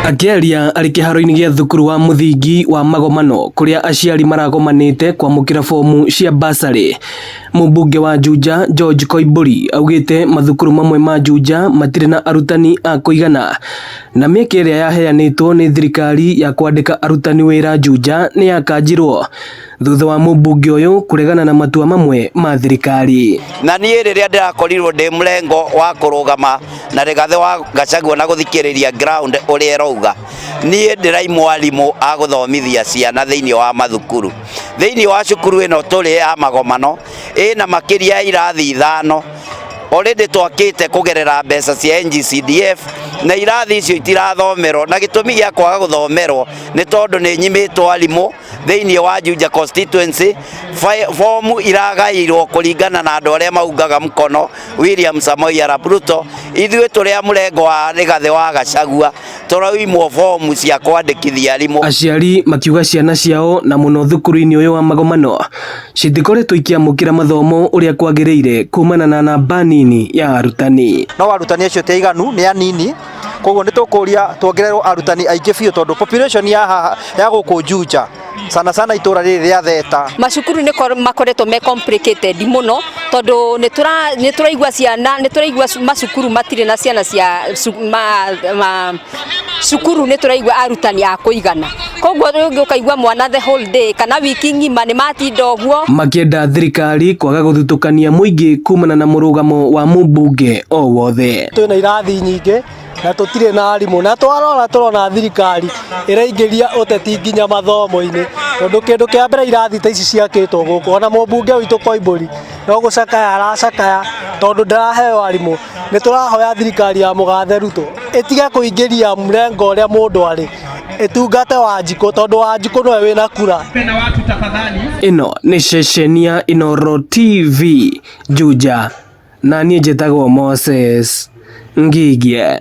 Akiaria ari kiharo-ini gia thukuru wa muthingi wa Magomano kuria aciari maragomanite kwamukira fomu cia basari, Mũmbunge wa Juja George Koimbũri augite mathukuru mamwe ma Juja matire na arutani a kuigana na mieke iria yaheanitwo ni thirikari ya kwandika arutani wira Juja ni yakanjirwo thutha wa mũmbunge uyu kuregana na matua mamwe ma thirikari. Na niĩ rĩrĩa ndĩrakorirwo ndĩ mũrengo wa kũrũgama na Rigathĩ wa Gachagua na gũthikĩrĩria ground ũrĩa ĩrauga, niĩ ndĩrai mwarimũ agũthomithia ciana thĩinĩ wa mathukuru. Thĩinĩ wa cukuru ĩno tũrĩ ya Magomano ĩna makĩria ya irathi 5 already twakĩte kũgerera mbeca cia NGCDF na irathi icio itirathomerwo, na gĩtũmi gĩa kwaga gũthomerwo nĩ tondũ nĩ nyimĩtwo arimũ thĩinĩ wa Juja constituency. Fomu iragairwo kũringana na andũ arĩa maungaga mkono William Samoei Arap Ruto. Ithuĩ tũrĩ a mũrengo wa Rigathĩ wa Gachagua tũraimwo fomu cia kwandĩkithia arimũ. Aciari makiuga ciana ciao na mũno thukuru-inĩ ũyũ wa Magomano citikoretwo ikiamũkĩra mathomo ũrĩa kwagĩrĩire kumana na namba nini ya arutani. No arutani acio ti aiganu, nĩ anini, koguo nĩ tũkũria tuongererwo arutani aingĩ biũ tondũ population ya gũkũ Juja sana sana itura rĩrĩ rĩa Theta. Macukuru nĩ makoretwo me complicated mũno tondũ nĩ tũraigua ciana, nĩ tũraigua macukuru matirĩ na ciana cia cukuru, nĩ tũraigua arutani a kũigana. Koguo rĩngĩ ũkaigua mwana the whole day kana wiki ng'ima nĩ matinda ũguo. Makĩenda thirikari kwaga gũthutũkania mũingĩ kumana na mũrũgamo wa mũmbunge o wothe. Twĩna irathi nyingĩ na tũtirĩ na arimũ, na tũrona thirikari ĩraingĩria ũteti nginya mathomo-inĩ tondũ kĩndũ kĩa mbere irathi ta ici ciakĩtwo gũkũ. Ona mũmbunge witũ Koimbũri no gũcakaya aracakaya tondũ ndaraheo arimũ. Nĩ tũrahoya thirikari ya mũgathe Ruto ĩtige kũingĩria mũrengo ũrĩa mũndũ arĩ, ĩtungate Wanjikũ tondũ Wanjikũ nĩwe wĩna kura. Ĩno nĩ ceceni ya Inooro TV Juja, na niĩ njĩtagwo Moses Ngigĩ.